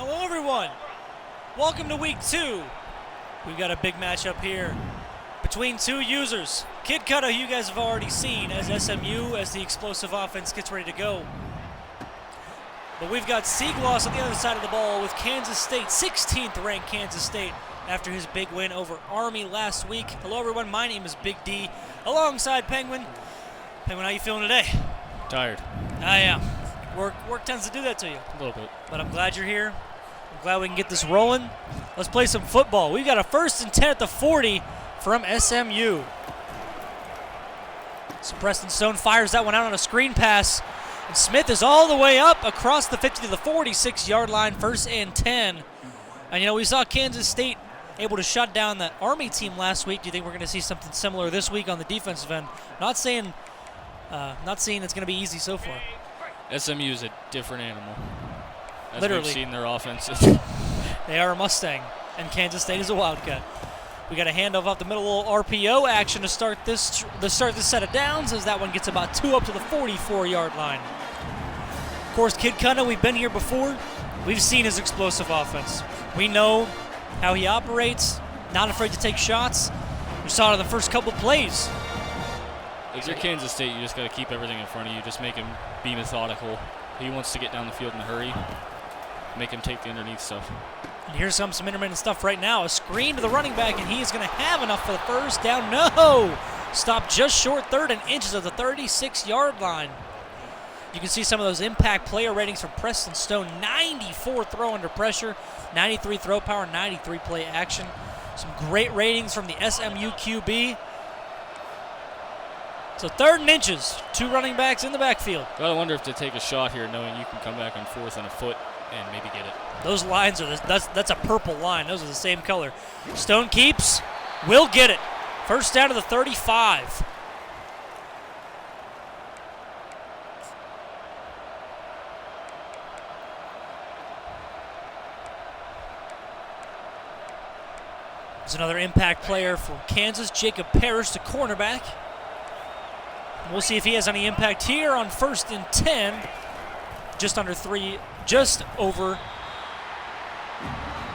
Hello everyone, welcome to week 2. We've got a big matchup here between two users. KidKudda, who you guys have already seen as SMU, as the explosive offense gets ready to go. But we've got CGloss on the other side of the ball with Kansas State, 16th ranked Kansas State after his big win over Army last week. Hello everyone, my name is Big D, alongside Penguin. Penguin, how you feeling today? Tired. I am. Work tends to do that to you. A little bit. But I'm glad you're here. I'm glad we can get this rolling. Let's play some football. We've got a 1st and 10 at the 40 from SMU. So Preston Stone fires that one out on a screen pass. And Smith is all the way up across the 50 to the 46-yard line, 1st and 10. And, you know, we saw Kansas State able to shut down that Army team last week. Do you think we're going to see something similar this week on the defensive end? Not saying it's going to be easy so far. SMU is a different animal. As Literally. we've seen their offenses. They are a Mustang, and Kansas State is a Wildcat. We got a handoff off the middle, a little RPO action to start this set of downs, as that one gets about 2 up to the 44-yard line. Of course, KidKudda, we've been here before. We've seen his explosive offense. We know how he operates, not afraid to take shots. We saw it in the first couple plays. If you're Kansas State, you just got to keep everything in front of you. Just make him be methodical. He wants to get down the field in a hurry. Make him take the underneath stuff. And here's some intermittent stuff right now. A screen to the running back, and he is going to have enough for the first down. No! Stopped just short, 3rd and inches of the 36-yard line. You can see some of those impact player ratings from Preston Stone. 94 throw under pressure, 93 throw power, 93 play action. Some great ratings from the SMU QB. So 3rd and inches, 2 running backs in the backfield. Gotta wonder if to take a shot here, knowing you can come back on 4th and a foot and maybe get it. Those lines are that's a purple line. Those are the same color. Stone keeps, will get it. 1st down to the 35. There's another impact player for Kansas, Jacob Parrish, the cornerback. We'll see if he has any impact here on 1st and 10. Just over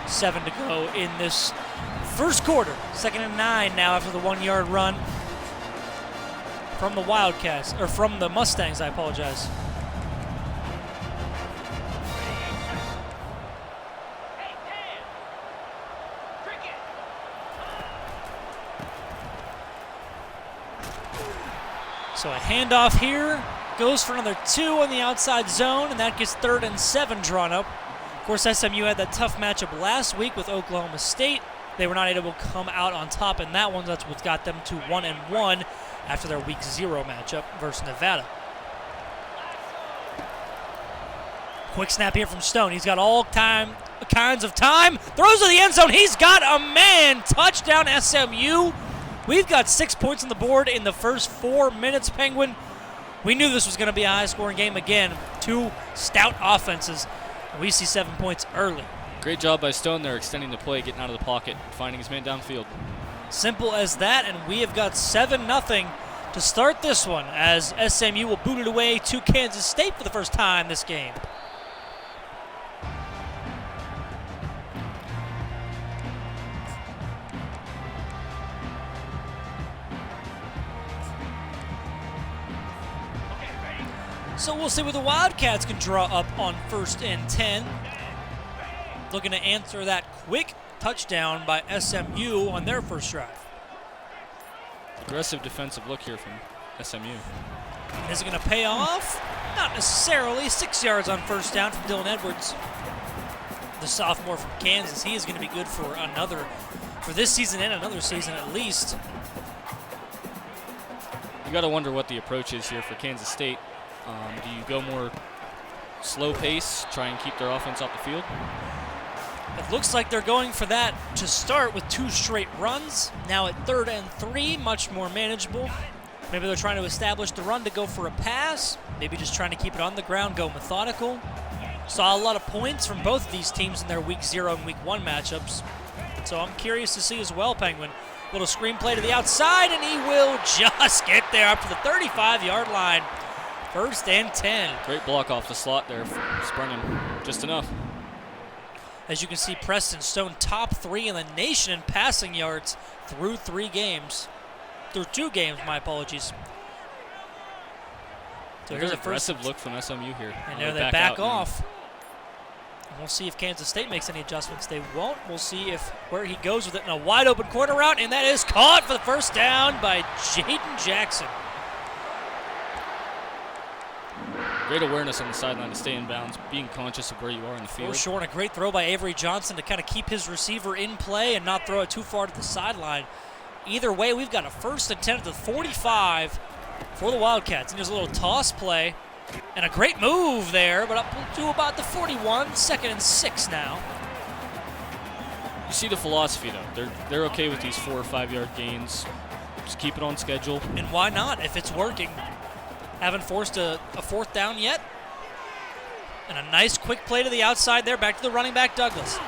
7 to go in this first quarter. 2nd and 9 now after the 1-yard run from the Wildcats, or from the Mustangs, I apologize. So a handoff here, goes for another 2 on the outside zone, and that gets 3rd and 7 drawn up. Of course, SMU had that tough matchup last week with Oklahoma State. They were not able to come out on top in that one. That's what got them to 1-1 after their week 0 matchup versus Nevada. Quick snap here from Stone. He's got all kinds of time. Throws to the end zone. He's got a man. Touchdown SMU. We've got 6 points on the board in the first 4 minutes, Penguin. We knew this was going to be a high-scoring game again. 2 stout offenses. We see 7 points early. Great job by Stone there, extending the play, getting out of the pocket, finding his man downfield. Simple as that, and we have got 7-0 to start this one, as SMU will boot it away to Kansas State for the first time this game. So we'll see what the Wildcats can draw up on 1st and 10. Looking to answer that quick touchdown by SMU on their first drive. Aggressive defensive look here from SMU. Is it going to pay off? Not necessarily. 6 yards on 1st down from Dylan Edwards, the sophomore from Kansas. He is going to be good for this season and another season at least. You got to wonder what the approach is here for Kansas State. Do you go more slow pace, try and keep their offense off the field? It looks like they're going for that to start with 2 straight runs. Now at 3rd and 3, much more manageable. Maybe they're trying to establish the run to go for a pass. Maybe just trying to keep it on the ground, go methodical. Saw a lot of points from both of these teams in their week 0 and week 1 matchups. So I'm curious to see as well, Penguin. Little screenplay to the outside, and he will just get there up to the 35-yard line. 1st and 10. Great block off the slot there. Sprung him just enough. As you can see, Preston Stone top 3 in the nation in passing yards through 2 games, my apologies. So here's a aggressive look from SMU here. And there they back off. And we'll see if Kansas State makes any adjustments. They won't. We'll see where he goes with it in a wide open corner route, and that is caught for the first down by Jaden Jackson. Great awareness on the sideline to stay in bounds, being conscious of where you are in the field. For sure, and a great throw by Avery Johnson to kind of keep his receiver in play and not throw it too far to the sideline. Either way, we've got a 1st and 10 at the 45 for the Wildcats. And there's a little toss play and a great move there, but up to about the 41, 2nd and 6 now. You see the philosophy, though. They're okay with these 4 or 5 yard gains. Just keep it on schedule. And why not if it's working? Haven't forced a 4th down yet. And a nice quick play to the outside there, back to the running back, Douglas.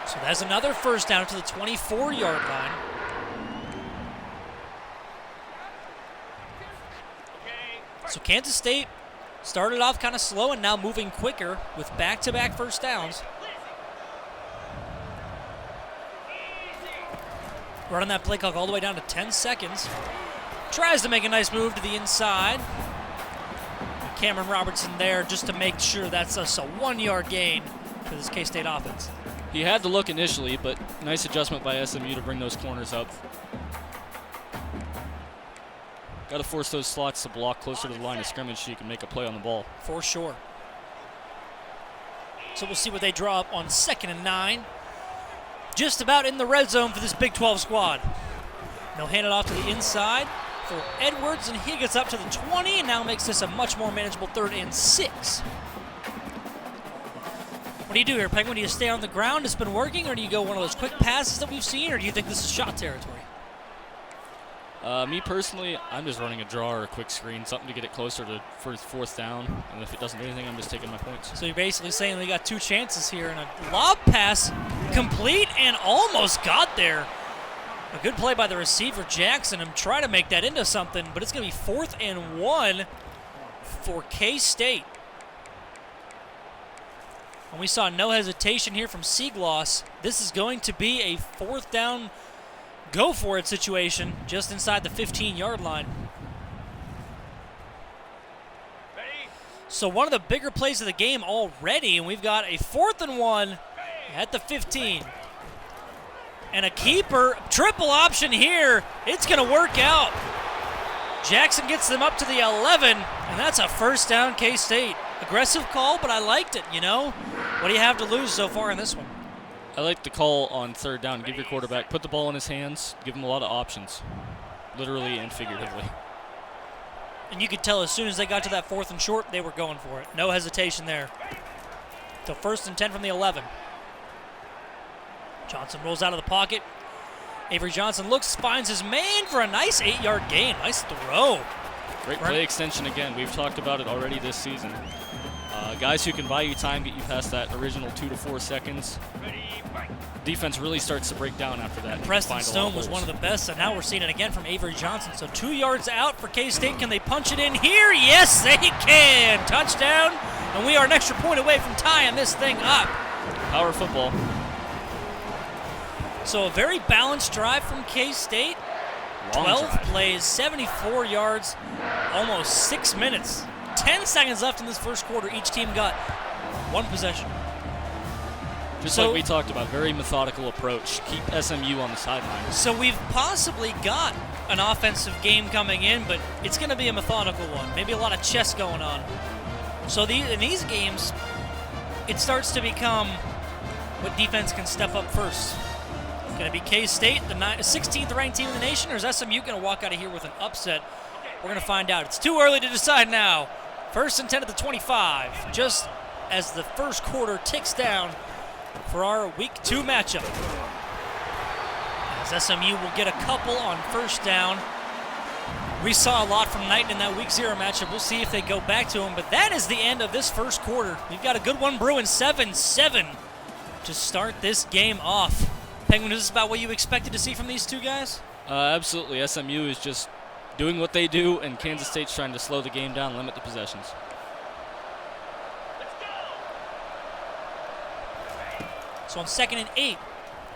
So that's another 1st down to the 24-yard line. So Kansas State started off kind of slow and now moving quicker with back-to-back 1st downs. Running that play clock all the way down to 10 seconds. Tries to make a nice move to the inside. Cameron Robertson there just to make sure that's just a 1-yard gain for this K-State offense. He had the look initially, but nice adjustment by SMU to bring those corners up. Got to force those slots to block closer to the line of scrimmage so you can make a play on the ball. For sure. So we'll see what they draw up on 2nd and 9. Just about in the red zone for this Big 12 squad. They'll hand it off to the inside for Edwards, and he gets up to the 20 and now makes this a much more manageable 3rd and 6. What do you do here, Penguin? Do you stay on the ground? It's been working, or do you go one of those quick passes that we've seen, or do you think this is shot territory? Me personally, I'm just running a draw or a quick screen, something to get it closer to 4th down, and if it doesn't do anything, I'm just taking my points. So you're basically saying we got 2 chances here, and a lob pass complete and almost got there. A good play by the receiver, Jackson, and try to make that into something, but it's going to be 4th and 1 for K-State. And we saw no hesitation here from CGloss. This is going to be a 4th down, go for it situation just inside the 15-yard line. So one of the bigger plays of the game already, and we've got a 4th and 1 at the 15. And a keeper, triple option here. It's going to work out. Jackson gets them up to the 11, and that's a 1st down K-State. Aggressive call, but I liked it, you know. What do you have to lose so far in this one? I like the call on 3rd down. Give your quarterback, put the ball in his hands, give him a lot of options, literally and figuratively. And you could tell as soon as they got to that 4th and short, they were going for it. No hesitation there. So 1st and 10 from the 11. Johnson rolls out of the pocket. Avery Johnson looks, finds his man for a nice 8-yard gain. Nice throw. Great play extension again. We've talked about it already this season. Guys who can buy you time, get you past that original 2 to 4 seconds. Defense really starts to break down after that. Preston Stone was one of the best, and now we're seeing it again from Avery Johnson. So 2 yards out for K-State. Can they punch it in here? Yes, they can. Touchdown, and we are an extra point away from tying this thing up. Power football. So a very balanced drive from K-State. 12 plays, 74 yards, almost 6 minutes. 10 seconds left in this first quarter. Each team got 1 possession. Just like we talked about, very methodical approach. Keep SMU on the sideline. So we've possibly got an offensive game coming in, but it's going to be a methodical one. Maybe a lot of chess going on. So in these games, it starts to become what defense can step up first. Going to be K-State, the 16th ranked team in the nation, or is SMU going to walk out of here with an upset? We're going to find out. It's too early to decide now. 1st and 10 at the 25, just as the first quarter ticks down for our Week 2 matchup. As SMU will get a couple on 1st down. We saw a lot from Knighton in that Week 0 matchup. We'll see if they go back to him, but that is the end of this first quarter. We've got a good one brewing, 7-7 to start this game off. Penguin, is this about what you expected to see from these two guys? Absolutely. SMU is just doing what they do, and Kansas State's trying to slow the game down, limit the possessions. So on 2nd and 8,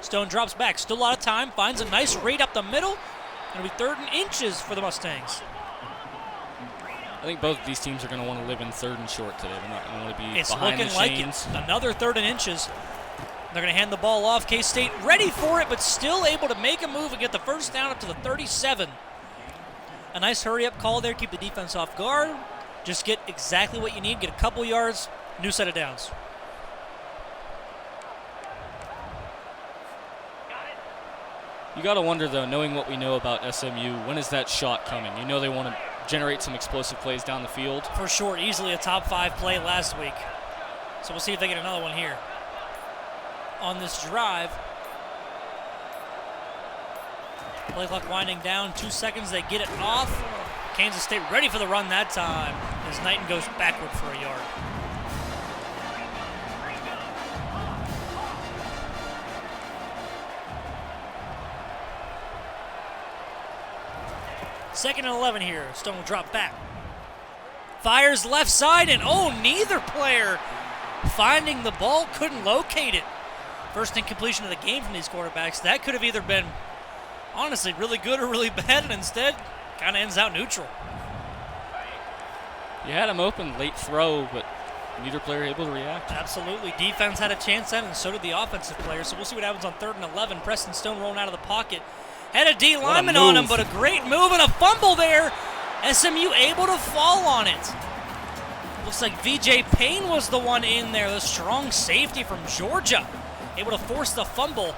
Stone drops back. Still a lot of time. Finds a nice read up the middle. It'll be 3rd and inches for the Mustangs. I think both of these teams are going to want to live in 3rd and short today. They're not going to want to be behind the chains. It's looking like it. Another 3rd and inches. They're going to hand the ball off. K-State ready for it, but still able to make a move and get the first down up to the 37. A nice hurry-up call there. Keep the defense off guard. Just get exactly what you need. Get a couple yards. New set of downs. You got to wonder, though, knowing what we know about SMU, when is that shot coming? You know they want to generate some explosive plays down the field. For sure. Easily a top 5 play last week. So we'll see if they get another one here. On this drive. Play clock winding down. 2 seconds. They get it off. Kansas State ready for the run that time as Knighton goes backward for a yard. Second and 11 here. Stone will drop back. Fires left side, and neither player finding the ball, couldn't locate it. First incompletion of the game from these quarterbacks. That could have either been, honestly, really good or really bad, and instead kind of ends out neutral. You had him open, late throw, but neither player able to react. Absolutely. Defense had a chance then, and so did the offensive player. So we'll see what happens on 3rd and 11. Preston Stone rolling out of the pocket. Had a D lineman on him, but a great move and a fumble there. SMU able to fall on it. Looks like VJ Payne was the one in there, the strong safety from Georgia. Able to force the fumble.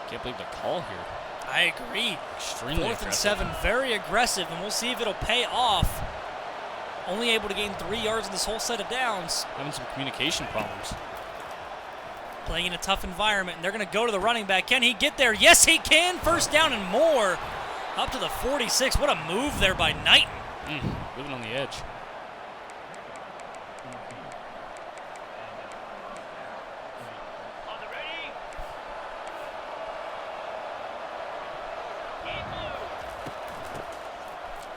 Can't believe the call here. I agree. Extremely 4th and 7, very aggressive, and we'll see if it'll pay off. Only able to gain 3 yards in this whole set of downs. Having some communication problems. Playing in a tough environment, and they're going to go to the running back. Can he get there? Yes, he can. First down and more. Up to the 46. What a move there by Knighton. Living on the edge.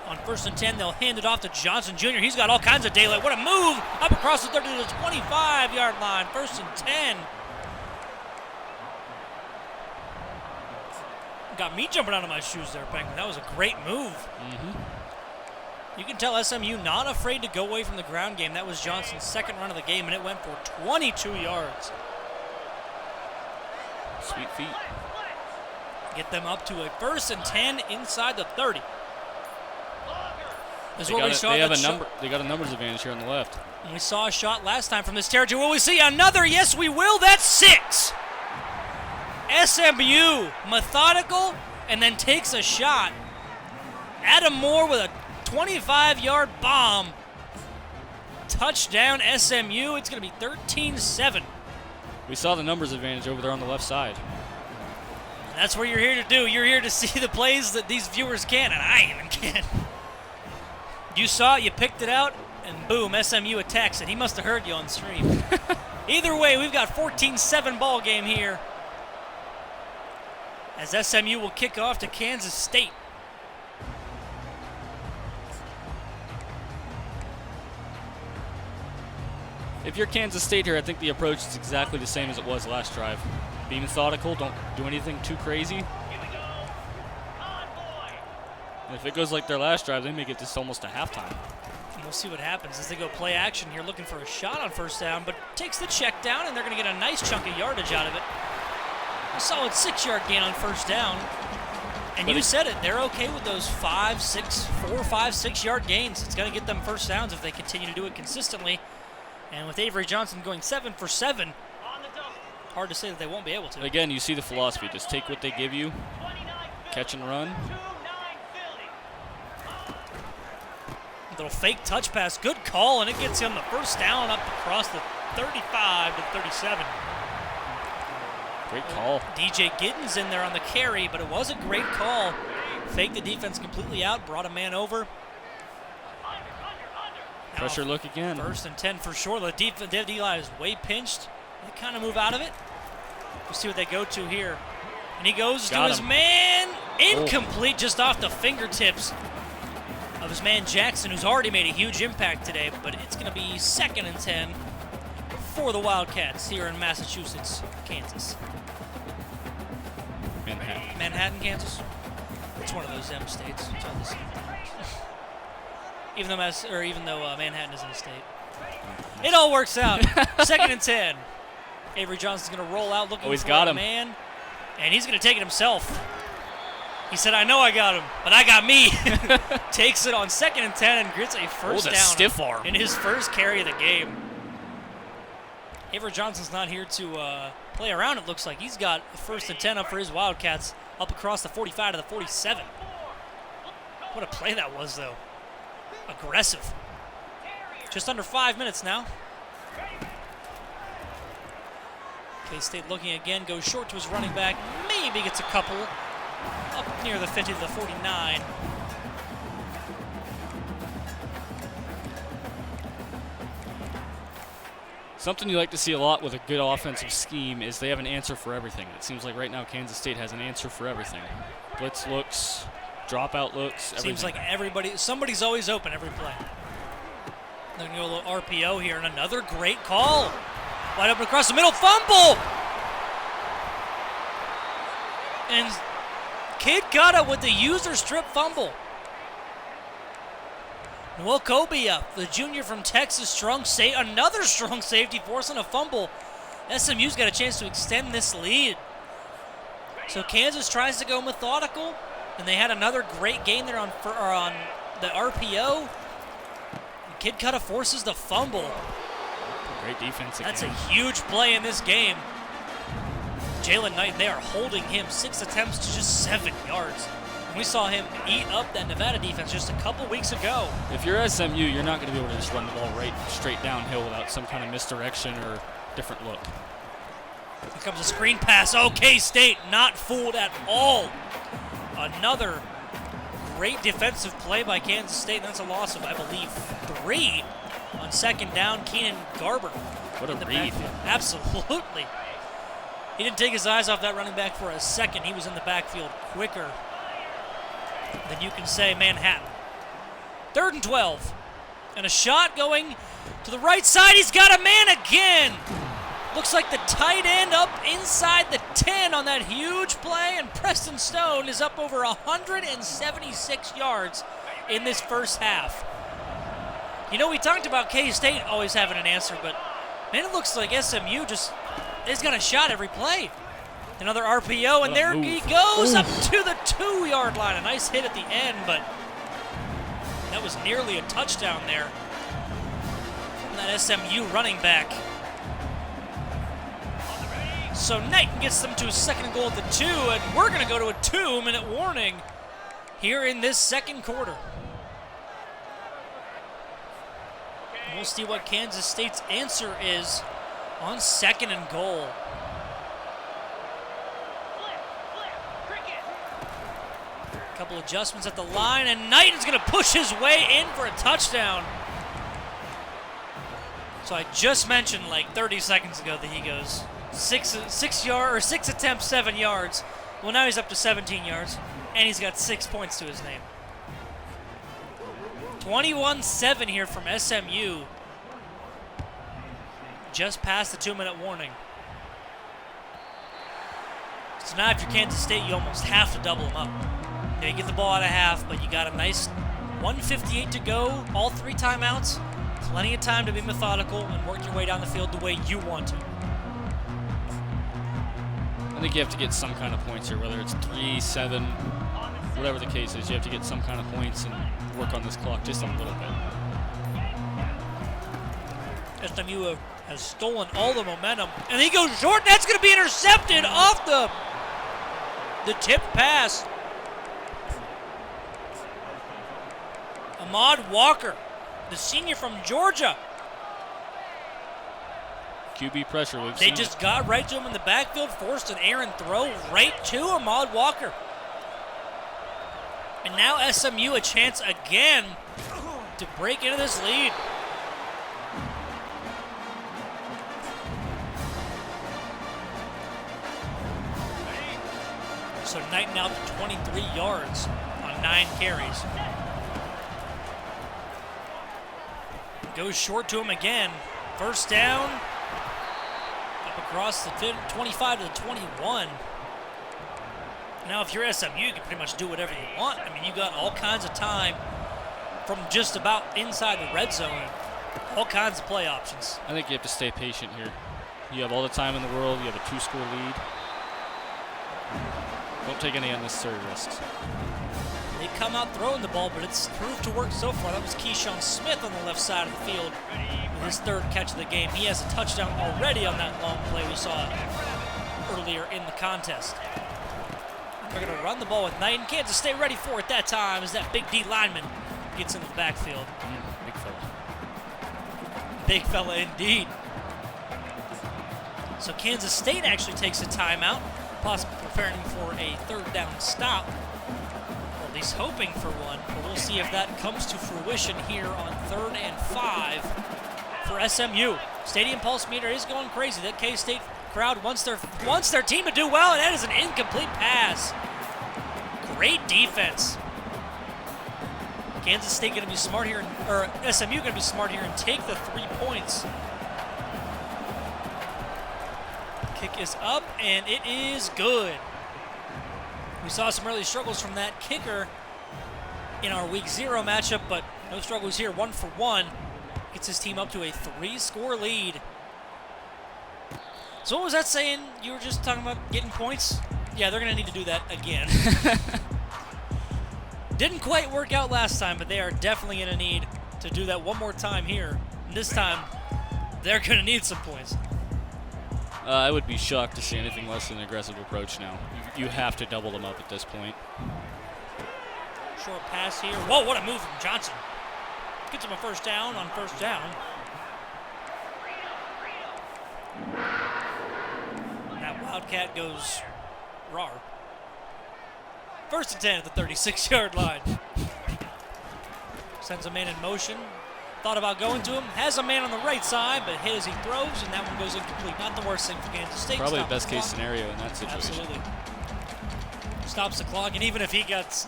On 1st and 10, they'll hand it off to Johnson Jr. He's got all kinds of daylight. What a move. Up across the 30 to the 25-yard line. 1st and 10. Got me jumping out of my shoes there, Penguin. That was a great move. You can tell SMU not afraid to go away from the ground game. That was Johnson's 2nd run of the game, and it went for 22 yards. Sweet feet. Get them up to a 1st and 10 inside the 30. This is They what we saw. They got a numbers advantage here on the left. And we saw a shot last time from this territory. Will we see another? Yes, we will. That's 6. SMU, methodical, and then takes a shot. Adam Moore with a 25-yard bomb. Touchdown, SMU. It's going to be 13-7. We saw the numbers advantage over there on the left side. And that's what you're here to do. You're here to see the plays that these viewers can, and I even can. You saw it, you picked it out, and boom, SMU attacks it. He must have heard you on stream. Either way, we've got 14-7 ball game here, as SMU will kick off to Kansas State. If you're Kansas State here, I think the approach is exactly the same as it was last drive. Be methodical, don't do anything too crazy. And if it goes like their last drive, they may get this almost to halftime. And we'll see what happens as they go play action here, looking for a shot on 1st down, but takes the check down, and they're going to get a nice chunk of yardage out of it. A solid 6-yard gain on 1st down. And you said it, they're okay with those 4 or 5, 6-yard gains. It's going to get them first downs if they continue to do it consistently. And with Avery Johnson going 7 for 7, hard to say that they won't be able to. Again, you see the philosophy. Just take what they give you, catch and run. Little fake touch pass, good call, and it gets him the first down up across the 35 to 37. Great call. DJ Giddens in there on the carry, but it was a great call. Faked the defense completely out, brought a man over. Pressure look again. 1st and 10 for sure. The D-line is way pinched. They kind of move out of it. We'll see what they go to here. And he goes to his man. Incomplete, just off the fingertips of his man Jackson, who's already made a huge impact today. But it's going to be 2nd and 10 for the Wildcats here in Massachusetts, Kansas. Manhattan, Kansas. It's one of those M states. It's all the same thing. even though Manhattan isn't a state. It all works out. 2nd and 10. Avery Johnson's going to roll out looking for a man. And he's going to take it himself. He said, I know I got him, but I got me. Takes it on 2nd and 10 and gets a first down stiff arm in his first carry of the game. Avery Johnson's not here to play around, it looks like. He's got a 1st and 10 up for his Wildcats, up across the 45 to the 47. What a play that was, though. Aggressive. Just under 5 minutes now. K-State looking again, goes short to his running back. Maybe gets a couple up near the 50 to the 49. Something you like to see a lot with a good offensive scheme is they have an answer for everything. It seems like right now Kansas State has an answer for everything. Blitz looks, dropout looks, everything. Seems like somebody's always open every play. They're going to go a little RPO here, and another great call. Wide open across the middle, fumble! And KidKudda with the user strip fumble. Noel Kobia, the junior from Texas, another strong safety, forcing a fumble. SMU's got a chance to extend this lead. So Kansas tries to go methodical, and they had another great game there on the RPO. KidKudda forces the fumble. Great defense again. That's a huge play in this game. Jalen Knight, they are holding him 6 attempts to just 7 yards. We saw him eat up that Nevada defense just a couple weeks ago. If you're SMU, you're not going to be able to just run the ball right straight downhill without some kind of misdirection or different look. Here comes a screen pass. Oh, K-State not fooled at all. Another great defensive play by Kansas State. And that's a loss of, I believe, 3 on 2nd down. Keenan Garber. What a read. Backfield. Absolutely. He didn't take his eyes off that running back for a second. He was in the backfield quicker than you can say Manhattan. 3rd and 12. And a shot going to the right side. He's got a man again. Looks like the tight end up inside the 10 on that huge play. And Preston Stone is up over 176 yards in this first half. You know, we talked about K-State always having an answer, but man, it looks like SMU has got a shot every play. Another RPO, and there he goes up to the 2-yard line. A nice hit at the end, but that was nearly a touchdown there from that SMU running back. So Knight gets them to a 2nd and goal at the 2, and we're going to go to a 2-minute warning here in this 2nd quarter. We'll see what Kansas State's answer is on 2nd and goal. A couple adjustments at the line, and Knight is going to push his way in for a touchdown. So I just mentioned like 30 seconds ago that he goes 6 attempts, 7 yards. Well, now he's up to 17 yards, and he's got 6 points to his name. 21-7 here from SMU. Just past the 2-minute warning. So now if you're Kansas State, you almost have to double them up. You get the ball out of half, but you got a nice 1:58 to go, all 3 timeouts. Plenty of time to be methodical and work your way down the field the way you want to. I think you have to get some kind of points here, whether it's 3, 7, whatever the case is. You have to get some kind of points and work on this clock just a little bit. SMU has stolen all the momentum, and he goes short. That's going to be intercepted off the tip pass. Ahmad Walker, the senior from Georgia. QB pressure. They just got right to him in the backfield, forced an errant throw right to Ahmad Walker. And now SMU a chance again to break into this lead. So Knight now to 23 yards on 9 carries. Goes short to him again. First down. across the 25 to the 21. Now, if you're SMU, you can pretty much do whatever you want. I mean, you got all kinds of time from just about inside the red zone. All kinds of play options. I think you have to stay patient here. You have all the time in the world. You have a 2-score lead. Don't take any unnecessary risks. They come out throwing the ball, but it's proved to work so far. That was Keyshawn Smith on the left side of the field with his 3rd catch of the game. He has a touchdown already on that long play we saw earlier in the contest. They're going to run the ball with Knight, and Kansas State ready for it that time as that big D lineman gets into the backfield. Big fella. Big fella indeed. So Kansas State actually takes a timeout, possibly preparing for a 3rd down stop, or at least hoping for one. But we'll see if that comes to fruition here on 3rd and 5 for SMU. Stadium pulse meter is going crazy. That K-State crowd wants their team to do well, and that is an incomplete pass. Great defense. Kansas State going to be smart here, or SMU going to be smart here and take the 3 points. Kick is up, and it is good. We saw some early struggles from that kicker in our Week 0 matchup, but no struggles here. 1 for 1. Gets his team up to a 3-score lead. So what was that saying? You were just talking about getting points? Yeah, they're going to need to do that again. Didn't quite work out last time, but they are definitely going to need to do that one more time here. And this time, they're going to need some points. I would be shocked to see anything less than an aggressive approach now. You have to double them up at this point. Short pass here. Whoa, what a move from Johnson. Gets him a 1st down on 1st down. And that Wildcat goes raw. 1st and 10 at the 36-yard line. Sends a man in motion. Thought about going to him. Has a man on the right side, but hit as he throws, and that one goes incomplete. Not the worst thing for Kansas State. Probably the Stops best the case clock. scenario in that situation. Absolutely. Stops the clock, and even if he gets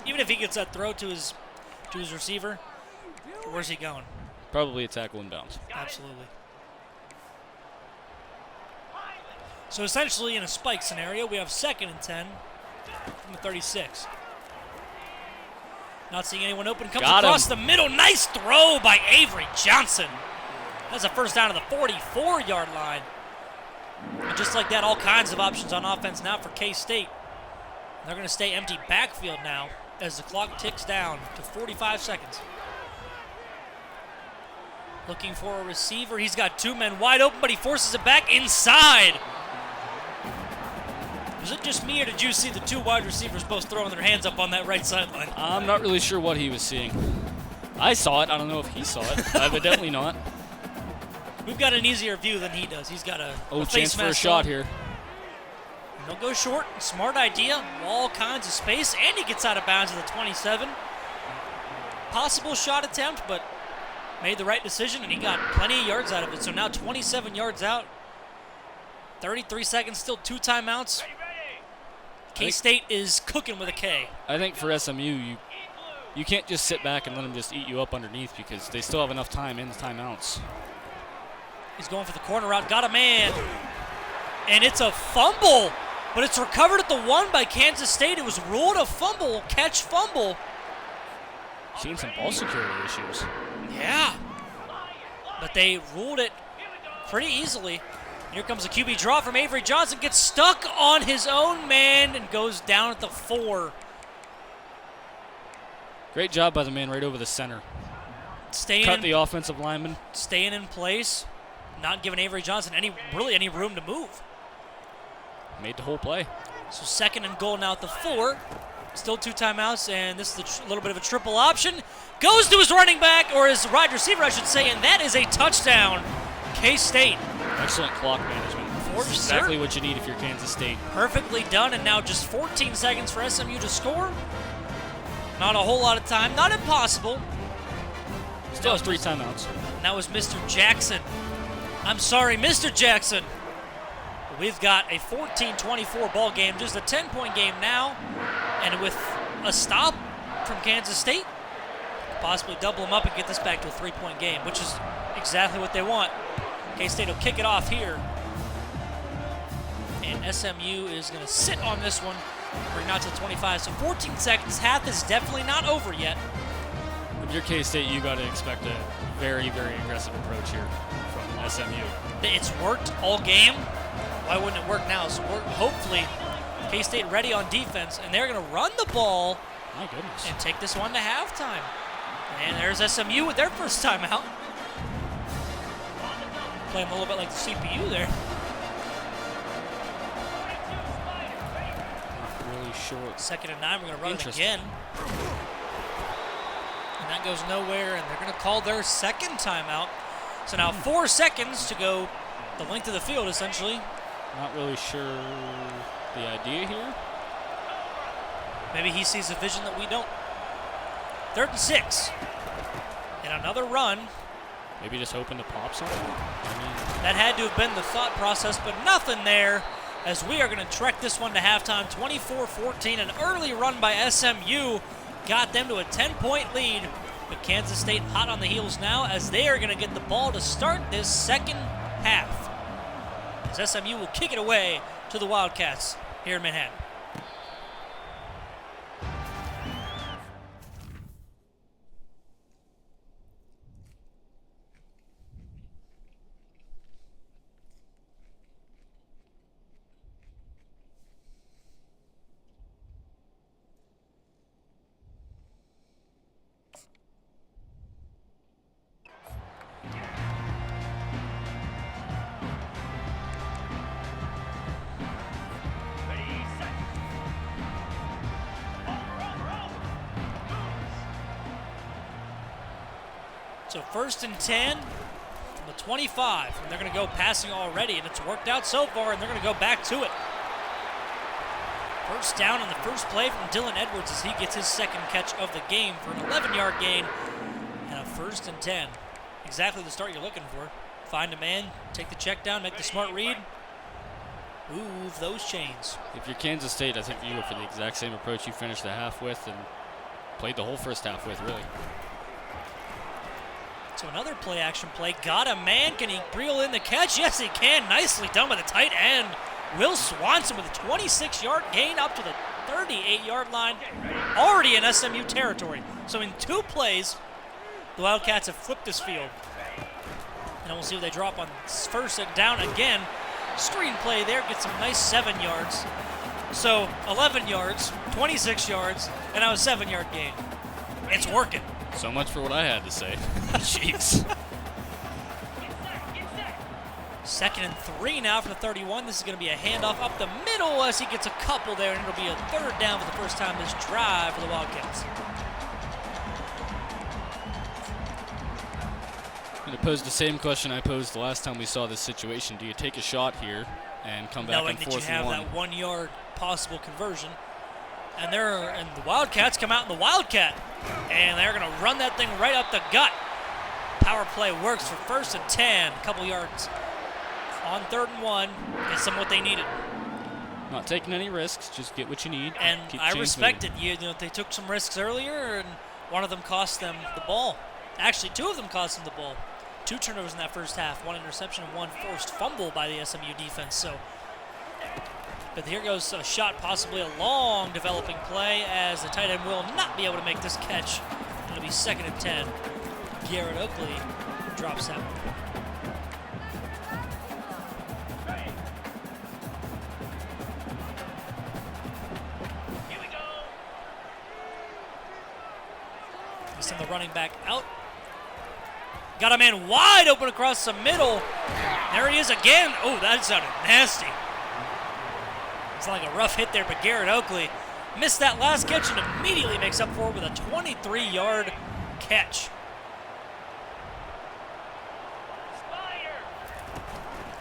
that throw to his receiver, where's he going? Probably a tackle in bounds. Absolutely. So essentially, in a spike scenario, we have 2nd and 10 from the 36. Not seeing anyone open. Comes across the middle. Nice throw by Avery Johnson. That's a 1st down to the 44-yard line. And just like that, all kinds of options on offense now for K-State. They're going to stay empty backfield now as the clock ticks down to 45 seconds. Looking for a receiver. He's got 2 men wide open, but he forces it back inside. Was it just me, or did you see the 2 wide receivers both throwing their hands up on that right sideline? I'm not really sure what he was seeing. I saw it. I don't know if he saw it. Evidently not. We've got an easier view than he does. He's got a Chance face for a mask shot on. here. They'll go short. Smart idea. All kinds of space, and he gets out of bounds at the 27. Possible shot attempt, but made the right decision, and he got plenty of yards out of it. So now 27 yards out. 33 seconds, still 2 timeouts. K-State is cooking with a K. I think for SMU, you can't just sit back and let them just eat you up underneath because they still have enough time in the timeouts. He's going for the corner route. Got a man. And it's a fumble. But it's recovered at the 1 by Kansas State. It was ruled a fumble, catch fumble. Seen some ball security issues. Yeah. But they ruled it pretty easily. Here comes a QB draw from Avery Johnson. Gets stuck on his own man and goes down at the 4. Great job by the man right over the center. Cut the offensive lineman. Staying in place. Not giving Avery Johnson any room to move. Made the whole play. So 2nd and goal now at the 4. Still 2 timeouts, and this is a little bit of a triple option. Goes to his running back, or his wide receiver, I should say, and that is a touchdown. K-State. Excellent clock management. Exactly what you need if you're Kansas State. Perfectly done, and now just 14 seconds for SMU to score. Not a whole lot of time. Not impossible. Still has 3 timeouts. And that was Mr. Jackson. I'm sorry, Mr. Jackson. We've got a 14-24 ball game, just a 10-point game now. And with a stop from Kansas State, possibly double them up and get this back to a 3-point game, which is exactly what they want. K-State will kick it off here And SMU is going to sit on this one, bring it out to the 25. So 14 seconds. Half is definitely not over yet. If you're K-State, you got to expect a very, very aggressive approach here from SMU. It's worked all game. Why wouldn't it work now? So hopefully K-State ready on defense, and they're going to run the ball. My goodness. And take this one to halftime. And there's SMU with their first timeout. Playing a little bit like the CPU there. Not really short. 2nd and 9, we're going to run it again. And that goes nowhere, and they're going to call their second timeout. So now 4 seconds to go the length of the field, essentially. Not really sure the idea here. Maybe he sees a vision that we don't. 3rd and 6. And another run. Maybe just hoping to pop something. That had to have been the thought process, but nothing there as we are going to trek this one to halftime. 24-14, an early run by SMU got them to a 10-point lead. But Kansas State hot on the heels now as they are going to get the ball to start this second half. As SMU will kick it away to the Wildcats here in Manhattan. So 1st and 10 from the 25, and they're going to go passing already, and it's worked out so far, and they're going to go back to it. First down on the first play from Dylan Edwards as he gets his second catch of the game for an 11-yard gain and a 1st and 10. Exactly the start you're looking for. Find a man, take the check down, make the smart read, move those chains. If you're Kansas State, I think you go for the exact same approach you finished the half with and played the whole first half with, really. So another play-action play. Got a man. Can he reel in the catch? Yes, he can. Nicely done by the tight end. Will Swanson with a 26-yard gain up to the 38-yard line. Already in SMU territory. So in 2 plays, the Wildcats have flipped this field. And we'll see what they drop on first down again. Screen play there. Gets some nice 7 yards. So 11 yards, 26 yards, and now a 7-yard gain. It's working. So much for what I had to say. Jeez. 2nd and 3 now from the 31. This is going to be a handoff up the middle as he gets a couple there, and it'll be a 3rd down for the first time this drive for the Wildcats. I'm going to pose the same question I posed the last time we saw this situation. Do you take a shot here and come back knowing on 4th that you have and 1? that 1-yard possible conversion? And the Wildcats come out in the Wildcat, and they're going to run that thing right up the gut. Power play works for 1st and 10, a couple yards on 3rd and 1. Gets them what they needed. Not taking any risks, just get what you need. And keep I chains respect it. moving. You know, they took some risks earlier, and one of them cost them the ball. Actually, 2 of them cost them the ball. 2 turnovers in that first half, 1 interception and 1 forced fumble by the SMU defense. So. But here goes a shot, possibly a long developing play as the tight end will not be able to make this catch. It'll be 2nd and 10. Garrett Oakley drops that one. Here we go. We send the running back out. Got a man wide open across the middle. There he is again. Oh, that sounded nasty. It's like a rough hit there, but Garrett Oakley missed that last catch and immediately makes up for it with a 23-yard catch.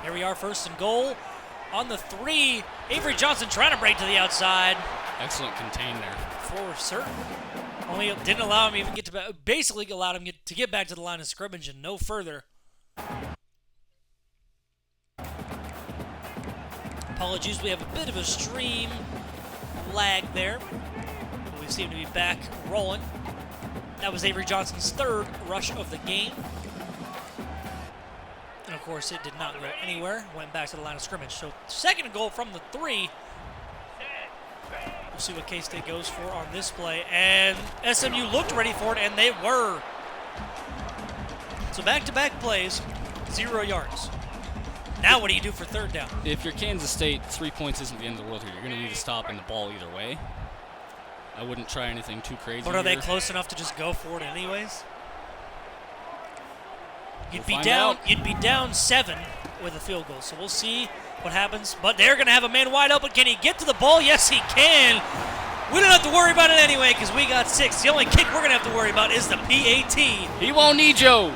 Here we are, 1st and goal. On the 3, Avery Johnson trying to break to the outside. Excellent contain there. For certain. Only didn't allow him even get to, basically allowed him to get back to the line of scrimmage and no further. Apologies, we have a bit of a stream lag there. But we seem to be back rolling. That was Avery Johnson's 3rd rush of the game. And of course, it did not go anywhere. Went back to the line of scrimmage. So second goal from the 3. We'll see what K-State goes for on this play. And SMU looked ready for it, and they were. So back-to-back plays, 0 yards. Now what do you do for third down? If you're Kansas State, 3 points isn't the end of the world here. You're going to need to stop in the ball either way. I wouldn't try anything too crazy. But are they here. close enough to just go for it anyways? You'd We'll be down 7 with a field goal. So we'll see what happens. But they're going to have a man wide open. Can he get to the ball? Yes, he can. We don't have to worry about it anyway because we got 6. The only kick we're going to have to worry about is the PAT. He won't need you.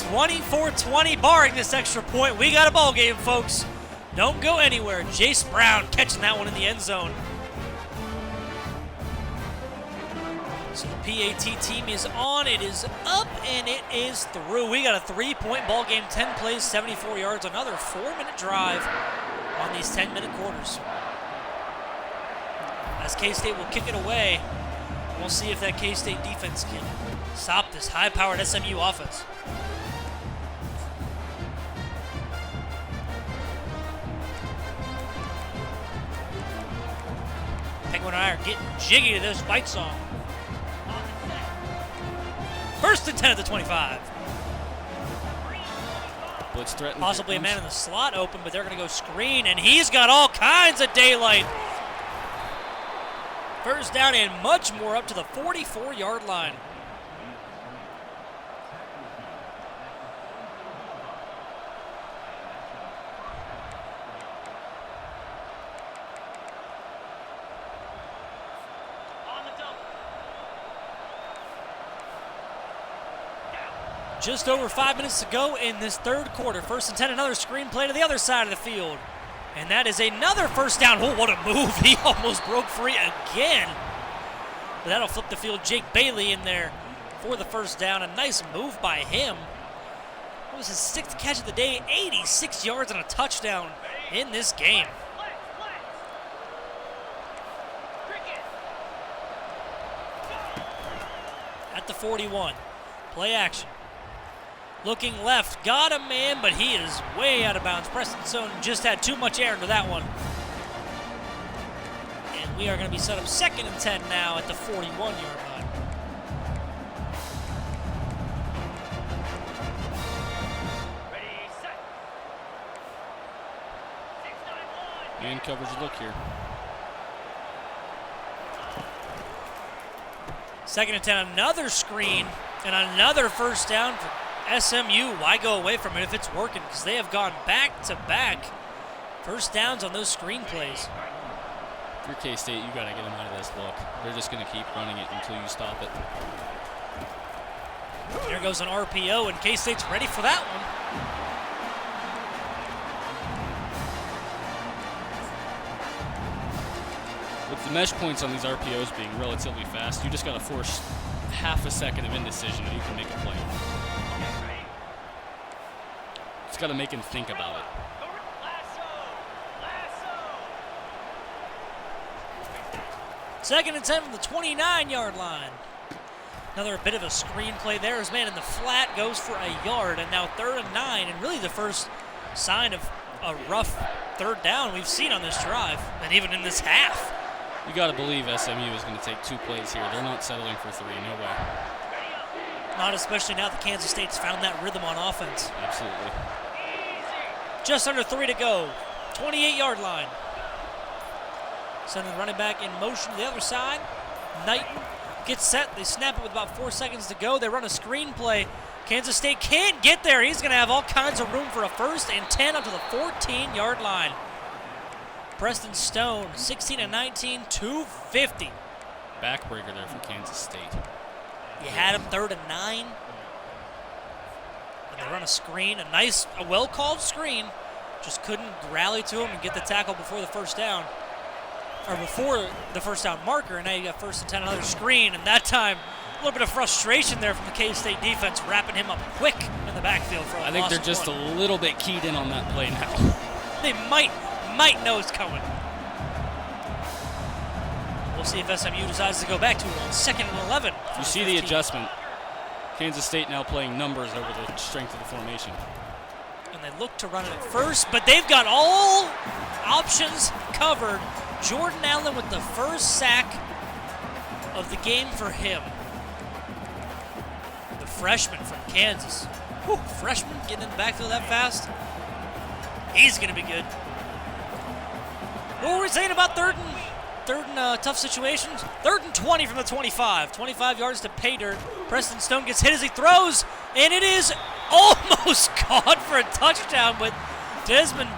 24-20, barring this extra point. We got a ball game, folks. Don't go anywhere. Jace Brown catching that one in the end zone. So the PAT team is on. It is up, and it is through. We got a 3-point ball game, 10 plays, 74 yards, another 4-minute drive on these 10-minute quarters. As K-State will kick it away, we'll see if that K-State defense can stop this high-powered SMU offense. Penguin and I are getting jiggy to this fight song. First and 10 at the 25. Blitz threatened. Possibly a man in the slot open, but they're going to go screen, and he's got all kinds of daylight. First down and much more up to the 44-yard line. Just over 5 minutes to go in this third quarter. First and 10, another screen play to the other side of the field. And that is another first down. Oh, what a move. He almost broke free again. But that'll flip the field. Jake Bailey in there for the first down. A nice move by him. It was his 6th catch of the day, 86 yards and a touchdown in this game. At the 41, play action. Looking left, got a man, but he is way out of bounds. Preston Stone just had too much air into that one. And we are going to be set up 2nd and 10 now at the 41-yard line. Man coverage look here. 2nd and 10, another screen and another first down for SMU. Why go away from it if it's working? Because they have gone back-to-back first downs on those screen plays. If you're K-State, you got to get them out of this look. They're just going to keep running it until you stop it. There goes an RPO, and K-State's ready for that one. With the mesh points on these RPOs being relatively fast, you just got to force half a second of indecision and you can make a play. It's got to make him think about it. Second and 10 from the 29-yard line. Another bit of a screen play there. His man in the flat goes for a yard, and now 3rd and 9, and really the first sign of a rough third down we've seen on this drive, and even in this half. You got to believe SMU is going to take 2 plays here. They're not settling for 3, no way. Not especially now that Kansas State's found that rhythm on offense. Absolutely. Just under 3 to go. 28-yard line. Sending the running back in motion to the other side. Knighton gets set. They snap it with about 4 seconds to go. They run a screen play. Kansas State can't get there. He's going to have all kinds of room for a 1st and 10 up to the 14-yard line. Preston Stone, 16 and 19, 250. Backbreaker there for Kansas State. You had him 3rd and 9. And they run a screen, a well-called screen. Just couldn't rally to him and get the tackle before the first down. Or before the first down marker, and now you got 1st and 10, another screen, and that time a little bit of frustration there from the K-State defense, wrapping him up quick in the backfield for a I think loss they're of just 1. a little bit keyed in on that play now. They might know it's coming. We'll see if SMU decides to go back to it on 2nd and 11. You see the adjustment. Kansas State now playing numbers over the strength of the formation. And they look to run it at first, but they've got all options covered. Jordan Allen with the first sack of the game for him. The freshman from Kansas. Whew, freshman getting in the backfield that fast. He's going to be good. What were we saying about third and tough situations? 3rd and 20 from the 25. 25 yards to pay dirt. Preston Stone gets hit as he throws, and it is almost caught for a touchdown with Desmond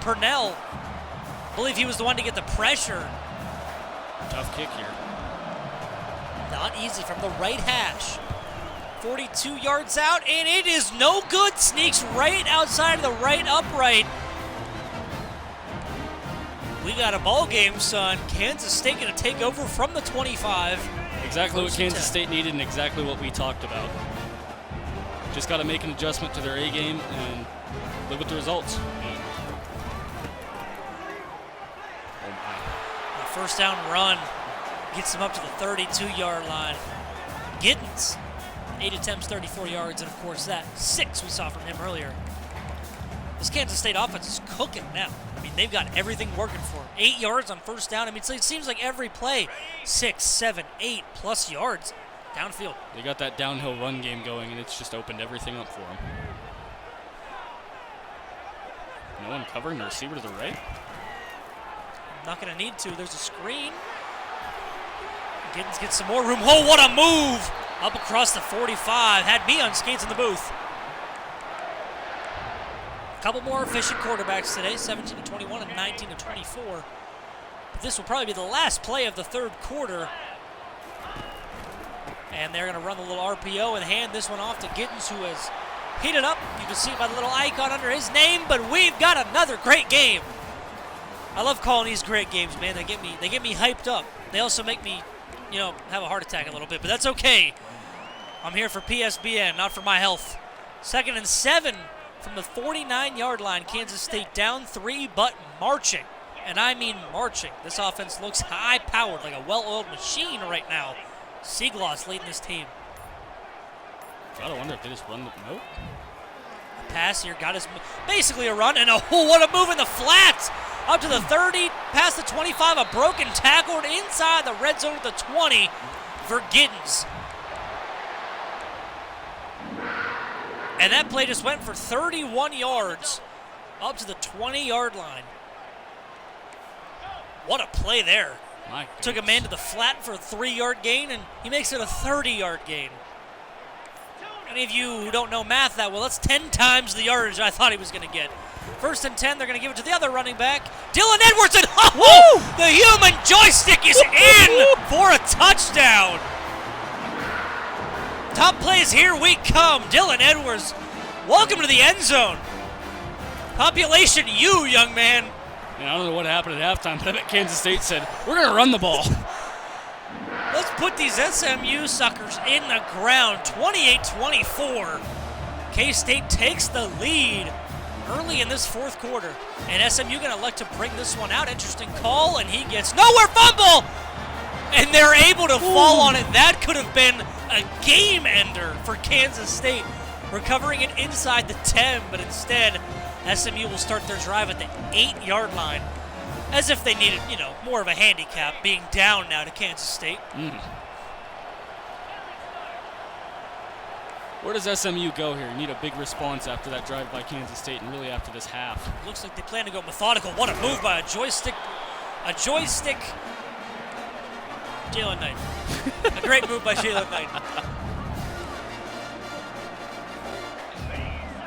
Purnell. I believe he was the one to get the pressure. Tough kick here. Not easy from the right hash. 42 yards out, and it is no good. Sneaks right outside of the right upright. We got a ball game, son. Kansas State going to take over from the 25. Exactly what Kansas State needed and exactly what we talked about. Just got to make an adjustment to their A game and live with the results. A first down run gets them up to the 32-yard line. Giddens, 8 attempts, 34 yards, and of course that 6 we saw from him earlier. This Kansas State offense is cooking now. I mean, they've got everything working for them. 8 yards on first down. I mean, it seems like every play, 6, 7, 8 plus yards downfield. They got that downhill run game going, and it's just opened everything up for them. No one covering the receiver to the right. Not going to need to. There's a screen. Giddens gets some more room. Oh, what a move! Up across the 45. Had me on skates in the booth. A couple more efficient quarterbacks today, 17 to 21 and 19 to 24. But this will probably be the last play of the third quarter. And they're going to run the little RPO and hand this one off to Giddens, who has heated up. You can see it by the little icon under his name, but we've got another great game. I love calling these great games, man. They get me hyped up. They also make me, have a heart attack a little bit, but that's okay. I'm here for PSBN, not for my health. 2nd and 7 from the 49-yard line. Kansas State down 3, but marching. And I mean marching. This offense looks high-powered, like a well-oiled machine right now. CGloss leading this team. Gotta wonder if they just run the nope. Pass here got his basically a run, and what a move in the flats. Up to the 30, past the 25, a broken tackle inside the red zone at the 20 for Giddens. And that play just went for 31 yards up to the 20-yard line. What a play there. Took a man to the flat for a 3-yard gain, and he makes it a 30-yard gain. Any of you who don't know math that well, that's 10 times the yardage I thought he was going to get. 1st and 10, they're going to give it to the other running back. Dylan Edwards, and the human joystick is in for a touchdown. Top plays, here we come. Dylan Edwards, welcome to the end zone. Population U, young man. And I don't know what happened at halftime, but I bet Kansas State said, we're going to run the ball. Let's put these SMU suckers in the ground. 28-24. K-State takes the lead early in this fourth quarter. And SMU going to elect to bring this one out. Interesting call, and he gets nowhere. Fumble! And they're able to fall on it. That could have been a game ender for Kansas State. Recovering it inside the 10, but instead SMU will start their drive at the 8-yard line. As if they needed, more of a handicap, being down now to Kansas State. Where does SMU go here? You need a big response after that drive by Kansas State and really after this half. Looks like they plan to go methodical. What a move by a joystick. Jalen Knight. A great move by Jalen Knight.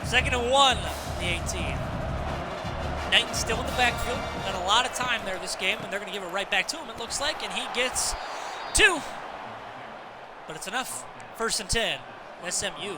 2nd and 1, the 18. Knight still in the backfield. Got a lot of time there this game, and they're going to give it right back to him, it looks like, and he gets 2. But it's enough. 1st and 10, SMU.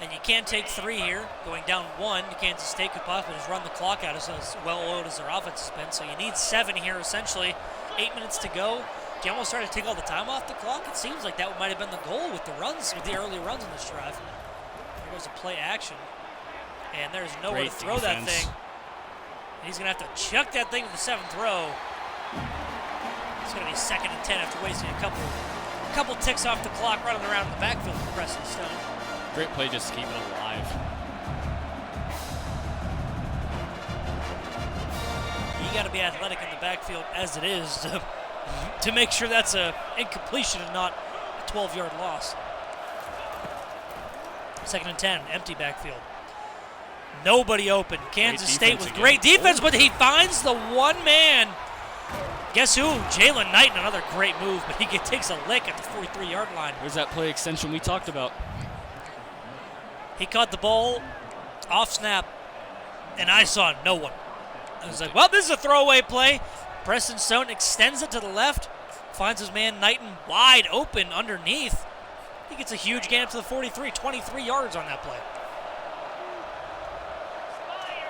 And you can't take 3 here. Going down 1, Kansas State could possibly just run the clock out as well-oiled as their offense has been. So you need 7 here, essentially. 8 minutes to go. Do you almost try to take all the time off the clock? It seems like that might have been the goal with the runs, with the early runs in this drive. There goes a play action. And there's nowhere to throw that thing. And he's going to have to chuck that thing to the 7th row. It's going to be 2nd and 10 after wasting a couple ticks off the clock running around in the backfield for Preston Stone. Great play just to keep it alive. You got to be athletic in the backfield as it is to make sure that's a incompletion and not a 12-yard loss. 2nd and 10, empty backfield. Nobody open. Kansas State with great defense, but he finds the one man. Guess who? Jalen Knighton, another great move, but he takes a lick at the 43-yard line. There's that play extension we talked about. He caught the ball off snap, and I saw no one. I was like, well, this is a throwaway play. Preston Stone extends it to the left, finds his man Knighton wide open underneath. He gets a huge gain up to the 43, 23 yards on that play.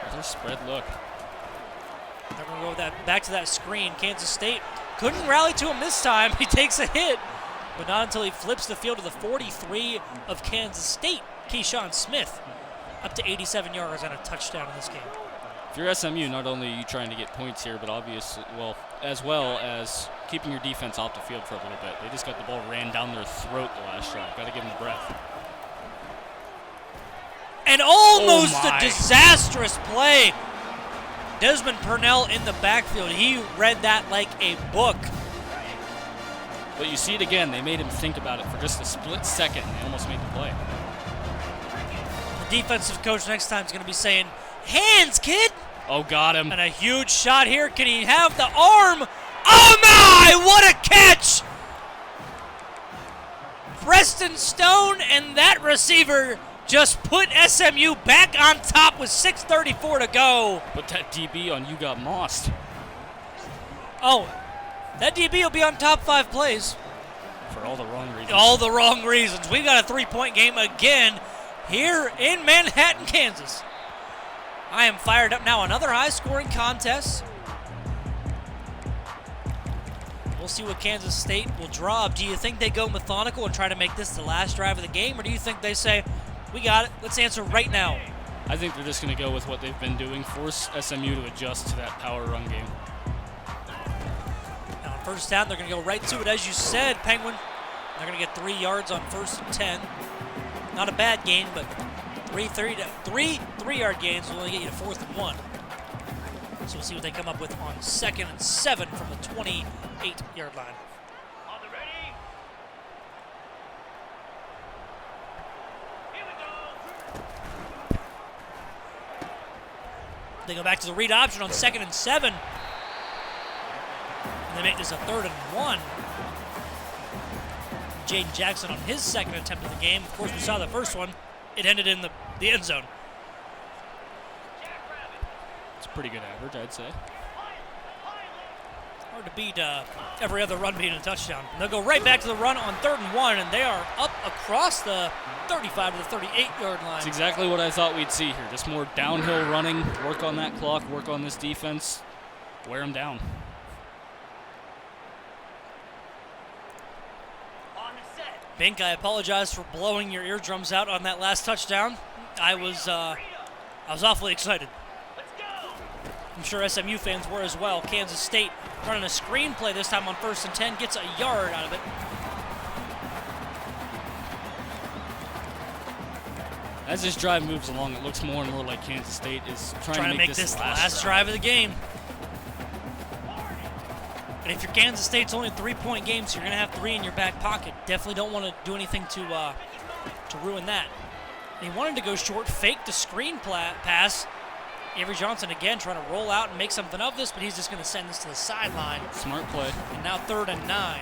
There's a spread look. They're going to go with that, back to that screen. Kansas State couldn't rally to him this time. He takes a hit, but not until he flips the field to the 43 of Kansas State. Keyshawn Smith up to 87 yards and a touchdown in this game. If you're SMU, not only are you trying to get points here, but obviously, as well as keeping your defense off the field for a little bit. They just got the ball ran down their throat the last drive. Got to give them the breath. And almost a disastrous play. Desmond Purnell in the backfield. He read that like a book. But you see it again. They made him think about it for just a split second, and they almost made the play. The defensive coach next time is going to be saying, hands, kid. Oh, got him. And a huge shot here. Can he have the arm? Oh, my! What a catch! Preston Stone and that receiver just put SMU back on top with 6:34 to go. But that DB on you got mossed. Oh, that DB will be on top 5 plays. For all the wrong reasons. All the wrong reasons. We got a 3-point game again here in Manhattan, Kansas. I am fired up now. Another high-scoring contest. We'll see what Kansas State will draw up. Do you think they go methodical and try to make this the last drive of the game, or do you think they say, we got it, let's answer right now? I think they're just going to go with what they've been doing, force SMU to adjust to that power run game. Now on first down, they're going to go right to it. As you said, Penguin, they're going to get 3 yards on 1st and 10. Not a bad gain, but three 3-yard gains will only get you to 4th and 1. So we'll see what they come up with on 2nd and 7 from the 28-yard line. On the ready. Here we go. They go back to the read option on 2nd and 7. And they make this a 3rd and 1. Jaden Jackson on his 2nd attempt of the game. Of course, we saw the first one. It ended in the end zone. It's a pretty good average, I'd say. Hard to beat every other run being a touchdown. And they'll go right back to the run on 3rd and 1, and they are up across the 35 to the 38-yard line. It's exactly what I thought we'd see here. Just more downhill running, work on that clock, work on this defense, wear them down. Bink, I apologize for blowing your eardrums out on that last touchdown. I was awfully excited. I'm sure SMU fans were as well. Kansas State running a screenplay this time on 1st and 10, gets a yard out of it. As this drive moves along, it looks more and more like Kansas State is trying to make this the last drive of the game. And if your Kansas State's only a 3-point game, so you're going to have 3 in your back pocket, definitely don't want to do anything to ruin that. And he wanted to go short, fake the screen pass. Avery Johnson again trying to roll out and make something of this, but he's just going to send this to the sideline. Smart play. And now 3rd and 9.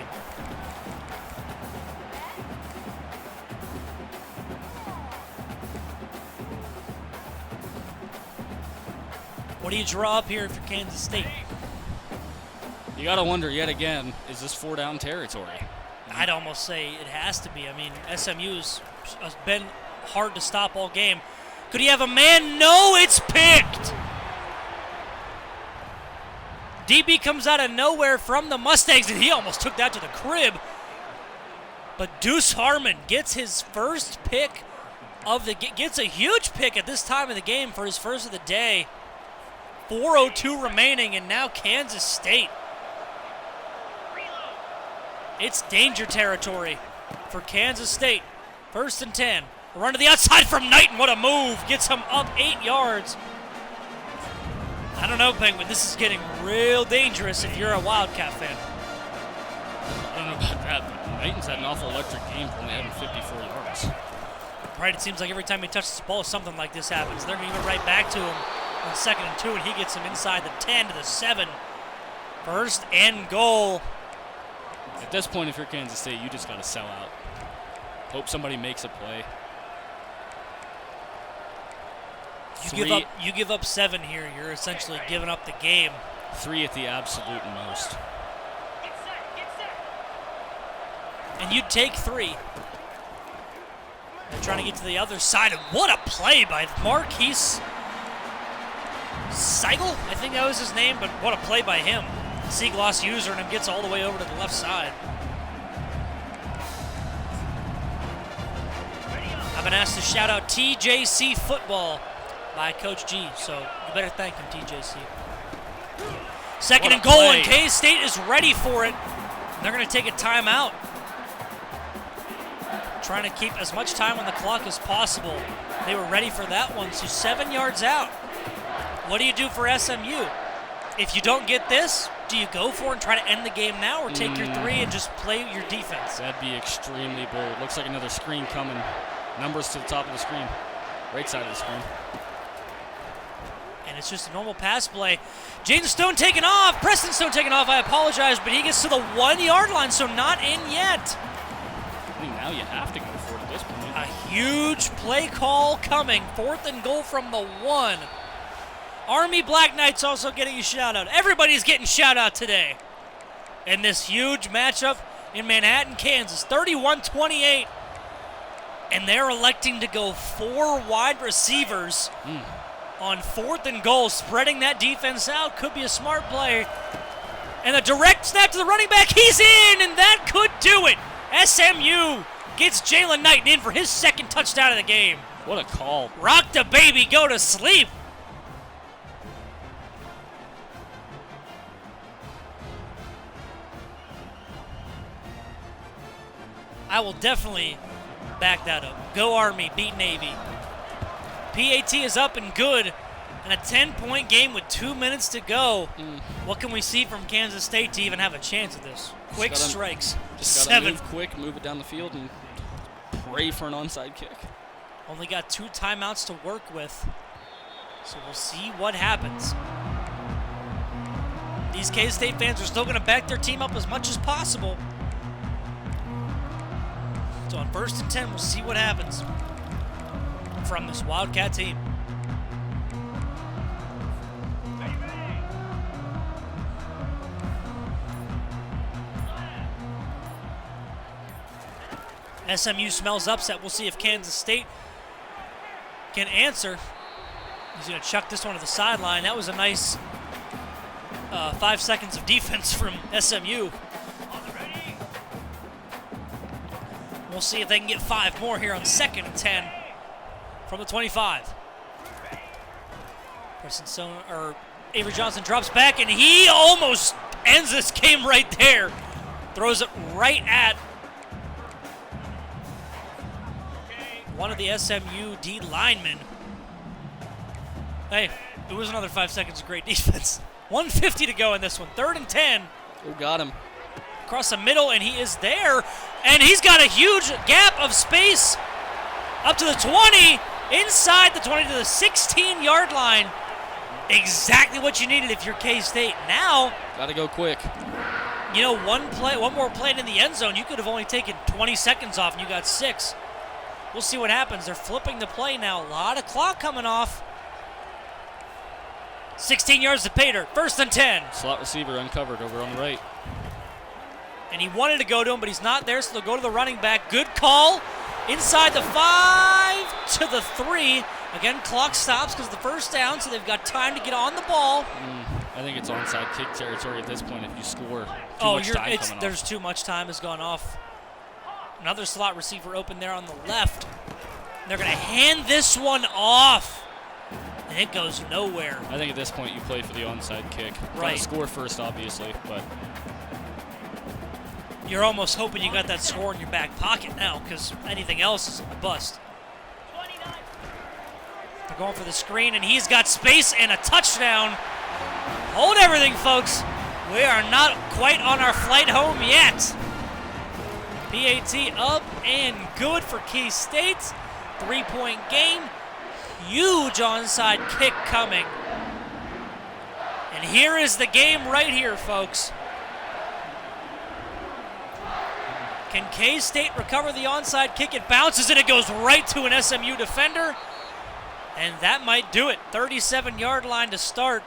What do you draw up here for Kansas State? You got to wonder yet again, is this 4-down territory? I'd almost say it has to be. I mean, SMU's has been hard to stop all game. Could he have a man? No, it's picked. DB comes out of nowhere from the Mustangs, and he almost took that to the crib. But Deuce Harmon gets his first pick of the gets a huge pick at this time of the game for his first of the day. 4:02 remaining, and now Kansas State It's danger territory for Kansas State. 1st and 10. A run to the outside from Knighton. What a move. Gets him up 8 yards. I don't know, Penguin. This is getting real dangerous if you're a Wildcat fan. I don't know about that, but Knighton's had an awful electric game for only having 54 yards. Right, it seems like every time he touches the ball, something like this happens. They're going to give it right back to him on 2nd and 2, and he gets him inside the 10 to the 7. 1st and goal. At this point, if you're Kansas State, you just got to sell out. Hope somebody makes a play. You give up 7 here, you're essentially giving up the game. 3 at the absolute most. Get set. And you'd take 3. They're trying to get to the other side. And what a play by Marquise Seigel, I think that was his name, but what a play by him. CGloss user, and him gets all the way over to the left side. I've been asked to shout out TJC football by Coach G, so you better thank him, TJC. 2nd and goal, and K-State is ready for it. They're going to take a timeout. Trying to keep as much time on the clock as possible. They were ready for that one, so 7 yards out. What do you do for SMU? If you don't get this, do you go for it and try to end the game now, or take your 3 and just play your defense? That'd be extremely bold. Looks like another screen coming. Numbers to the top of the screen. Right side of the screen. And it's just a normal pass play. Jaden Stone taking off. Preston Stone taking off. I apologize, but he gets to the 1-yard line, so not in yet. I think now you have to go for it at this point. A huge play call coming. 4th and goal from the 1. Army Black Knights also getting a shout out. Everybody's getting shout out today in this huge matchup in Manhattan, Kansas. 31-28. And they're electing to go 4 wide receivers on 4th and goal, spreading that defense out. Could be a smart play. And a direct snap to the running back. He's in, and that could do it. SMU gets Jalen Knighton in for his 2nd touchdown of the game. What a call. Rock the baby, go to sleep. I will definitely back that up. Go Army, beat Navy. PAT is up and good. And a 10-point game with 2 minutes to go. What can we see from Kansas State to even have a chance at this? Quick strikes. Just gotta 7. move quick, move it down the field, and pray for an onside kick. Only got 2 timeouts to work with. So we'll see what happens. These K-State fans are still going to back their team up as much as possible. So on 1st and 10, we'll see what happens from this Wildcat team. SMU smells upset. We'll see if Kansas State can answer. He's going to chuck this one to the sideline. That was a nice 5 seconds of defense from SMU. We'll see if they can get 5 more here on 2nd and 10 from the 25. Avery Johnson drops back, and he almost ends this game right there. Throws it right at one of the SMU D linemen. Hey, it was another 5 seconds of great defense. 1:50 to go in this one. 3rd and 10. Oh, got him. Across the middle, and he is there. And he's got a huge gap of space up to the 20, inside the 20 to the 16-yard line. Exactly what you needed if you're K-State. Now, Gotta go quick. you know, one more play in the end zone, you could have only taken 20 seconds off, and you got 6. We'll see what happens. They're flipping the play now. A lot of clock coming off. 16 yards to Pater. 1st and 10. Slot receiver uncovered over on the right. And he wanted to go to him, but he's not there, so they'll go to the running back. Good call. Inside the 5 to the 3. Again, clock stops because of the 1st down, so they've got time to get on the ball. I think it's onside kick territory at this point if you score. There's too much time has gone off. Another slot receiver open there on the left. They're going to hand this one off. And it goes nowhere. I think at this point you play for the onside kick. Right. Gotta score first, obviously, but You're almost hoping you got that score in your back pocket now, because anything else is a bust. 29. They're going for the screen, and he's got space and a touchdown. Hold everything, folks. We are not quite on our flight home yet. PAT up and good for K-State. 3-point game. Huge onside kick coming. And here is the game right here, folks. Can K-State recover the onside kick? It bounces and it goes right to an SMU defender. And that might do it. 37-yard line to start.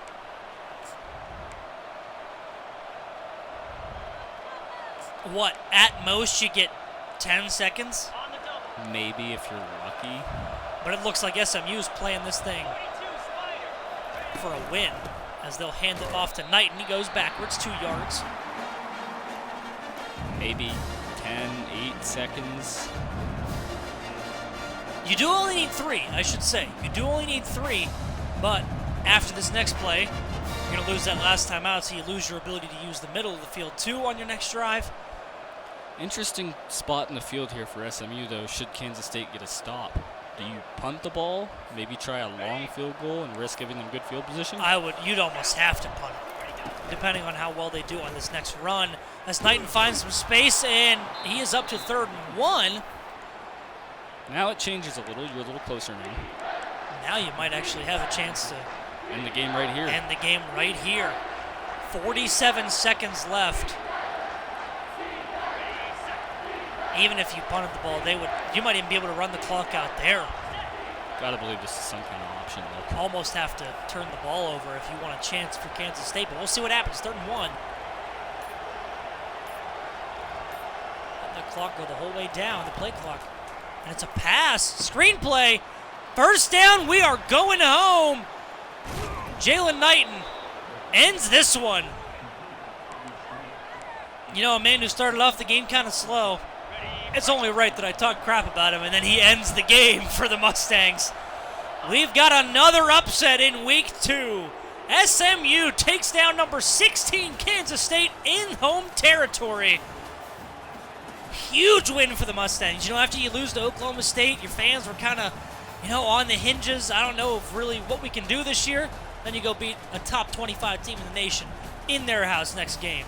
What, at most you get 10 seconds? On the double. Maybe if you're lucky. But it looks like SMU's playing this thing 22 Spider. for a win, as they'll hand it off to Knight, and he goes backwards 2 yards. Maybe 10, 8 seconds. You do only need 3, I should say. You do only need 3, but after this next play, you're going to lose that last time out, so you lose your ability to use the middle of the field too on your next drive. Interesting spot in the field here for SMU, though, should Kansas State get a stop. Do you punt the ball, maybe try a long field goal and risk giving them good field position? You'd almost have to punt it, depending on how well they do on this next run. As Knighton finds some space, and he is up to 3rd and 1. Now it changes a little. You're a little closer now. Now you might actually have a chance to And the game right here. end the game right here. 47 seconds left. Even if you punted the ball, you might even be able to run the clock out there. Gotta believe this is some kind of option, though. Almost have to turn the ball over if you want a chance for Kansas State, but we'll see what happens. 3rd and 1. Let the clock go the whole way down, the play clock. And it's a pass. Screenplay. First down. We are going home. Jalen Knighton ends this one. You know, a man who started off the game kind of slow. It's only right that I talk crap about him, and then he ends the game for the Mustangs. We've got another upset in week 2. SMU takes down number 16 Kansas State in home territory. Huge win for the Mustangs. You know, after you lose to Oklahoma State, your fans were kind of, on the hinges. I don't know if really what we can do this year. Then you go beat a top 25 team in the nation in their house next game.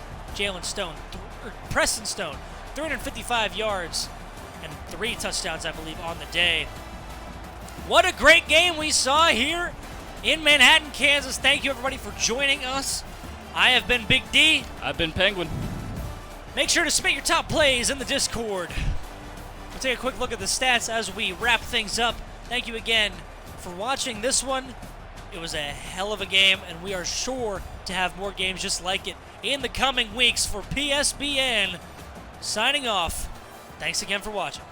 Preston Stone, 355 yards and 3 touchdowns, I believe, on the day. What a great game we saw here in Manhattan, Kansas. Thank you, everybody, for joining us. I have been Big D. I've been Penguin. Make sure to submit your top plays in the Discord. We'll take a quick look at the stats as we wrap things up. Thank you again for watching this one. It was a hell of a game, and we are sure to have more games just like it in the coming weeks. For PSBN, signing off. Thanks again for watching.